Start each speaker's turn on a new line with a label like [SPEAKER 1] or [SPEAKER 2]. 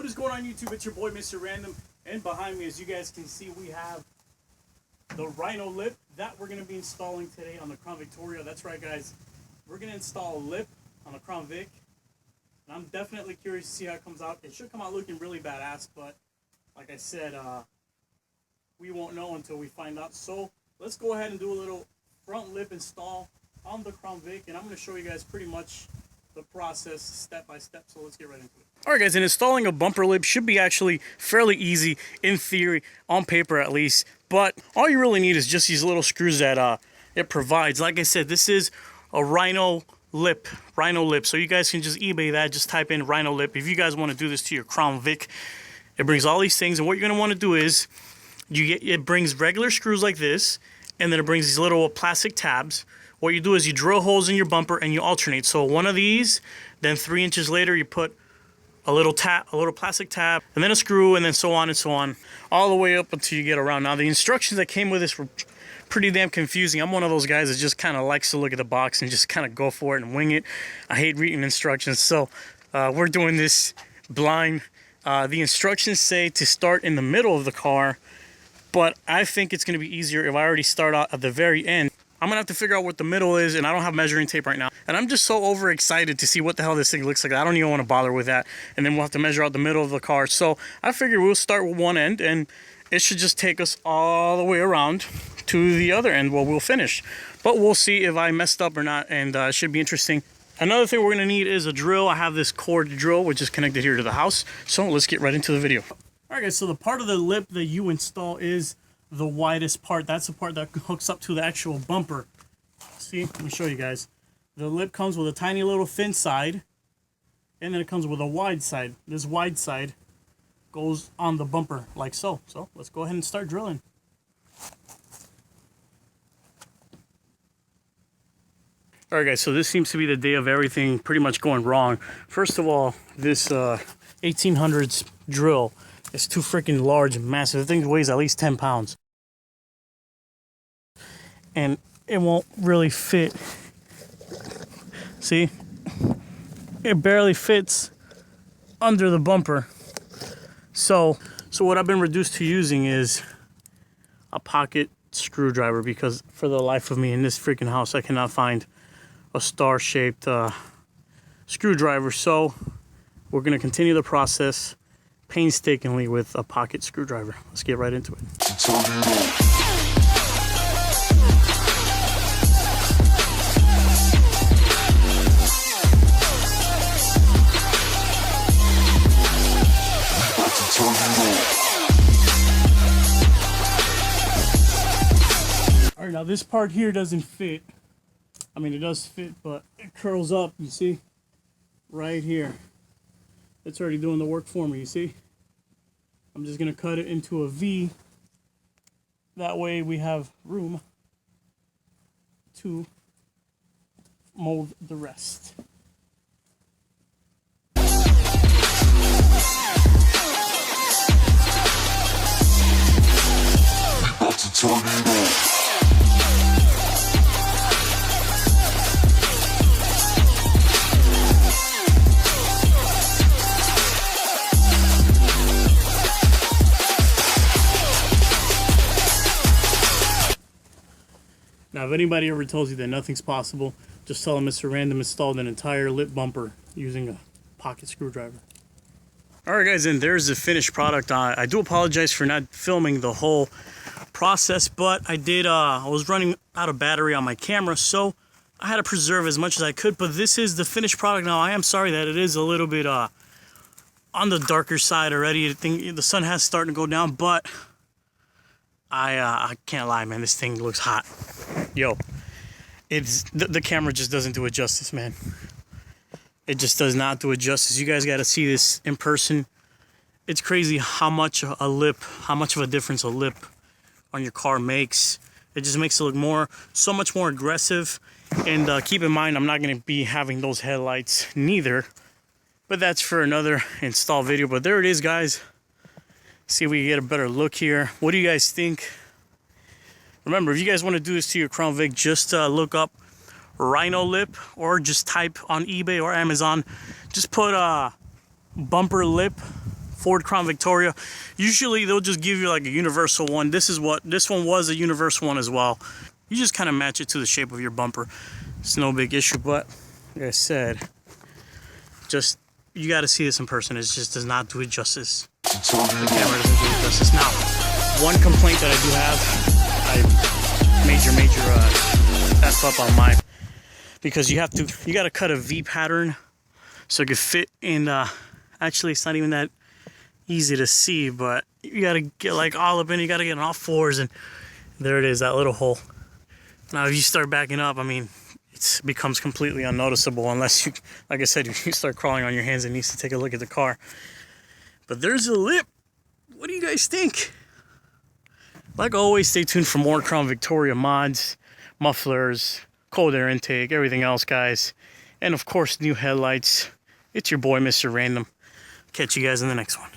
[SPEAKER 1] What is going on YouTube? It's your boy Mr. Random, and behind me, as you guys can see, we have the Rhino lip that we're going to be installing today on the Crown Victoria. That's right, guys. We're going to install a lip on the Crown Vic, and I'm definitely curious to see how it comes out. It should come out looking really badass, but like I said, we won't know until we find out. So let's go ahead and do a little front lip install on the Crown Vic, and I'm going to show you guys pretty much the process step by step. So let's get right into it. All right, guys, and installing a bumper lip should be actually fairly easy in theory, on paper at least. But all you really need is just these little screws that it provides. Like I said, this is a Rhino lip. So you guys can just eBay that. Just type in Rhino lip. If you guys want to do this to your Crown Vic, it brings all these things. And what you're going to want to do is it brings regular screws like this, and then it brings these little plastic tabs. What you do is you drill holes in your bumper and you alternate. So one of these, then 3 inches later you put a little plastic tab, and then a screw, and then so on, all the way up until you get around. Now the instructions that came with this were pretty damn confusing. I'm one of those guys that just kind of likes to look at the box and just kind of go for it and wing it. I hate reading instructions, so we're doing this blind. The instructions say to start in the middle of the car, but I think it's going to be easier if I already start out at the very end. I'm going to have to figure out what the middle is, and I don't have measuring tape right now. And I'm just so overexcited to see what the hell this thing looks like. I don't even want to bother with that. And then we'll have to measure out the middle of the car. So I figure we'll start with one end, and it should just take us all the way around to the other end where we'll finish. But we'll see if I messed up or not, and it should be interesting. Another thing we're going to need is a drill. I have this cord drill, which is connected here to the house. So let's get right into the video. All right, guys, so the part of the lip that you install is the widest part. That's the part that hooks up to the actual bumper. See, let me show you guys. The lip comes with a tiny little thin side, and then it comes with a wide side. This wide side goes on the bumper like so. So let's go ahead and start drilling. All right, guys, so this seems to be the day of everything pretty much going wrong. First of all, this 1800s drill is too freaking large and massive. The thing weighs at least 10 pounds. And it won't really fit. See? It barely fits under the bumper. So what I've been reduced to using is a pocket screwdriver, because for the life of me in this freaking house, I cannot find a star-shaped screwdriver. So we're going to continue the process painstakingly with a pocket screwdriver. Let's get right into it. All right, now this part here doesn't fit. I mean, it does fit, but it curls up, you see? Right here. It's already doing the work for me, you see? I'm just going to cut it into a V. That way we have room to mold the rest. Now, if anybody ever tells you that nothing's possible, just tell them Mr. Random installed an entire lip bumper using a pocket screwdriver. All right, guys, and there's the finished product. I do apologize for not filming the whole process, but I was running out of battery on my camera, so I had to preserve as much as I could. But this is the finished product. Now, I am sorry that it is a little bit on the darker side already. I think the sun has started to go down, but I can't lie, man. This thing looks hot. Yo, the camera just doesn't do it justice, man. It just does not do it justice. You guys got to see this in person. It's crazy how much of a difference a lip on your car makes. It just makes it look so much more aggressive. And keep in mind, I'm not going to be having those headlights neither. But that's for another install video. But there it is, guys. See if we can get a better look here. What do you guys think? Remember, if you guys want to do this to your Crown Vic, just look up Rhino lip, or just type on eBay or Amazon, just put bumper lip Ford Crown Victoria. Usually they'll just give you like a universal one. This one was a universal one as well. You just kind of match it to the shape of your bumper. It's no big issue, but like I said, just you got to see this in person. It just does not do it justice. The camera doesn't do it justice. Now, one complaint that I do have, I major F up on mine, because you got to cut a V pattern so it could fit in. Actually, it's not even that easy to see, but you got to get like all up in. You got to get on all fours, and there it is, that little hole. Now, if you start backing up, I mean, it becomes completely unnoticeable unless you, like I said, you start crawling on your hands and needs to take a look at the car. But there's a lip. What do you guys think? Like always, stay tuned for more Crown Victoria mods, mufflers, cold air intake, everything else, guys. And of course, new headlights. It's your boy, Mr. Random. Catch you guys in the next one.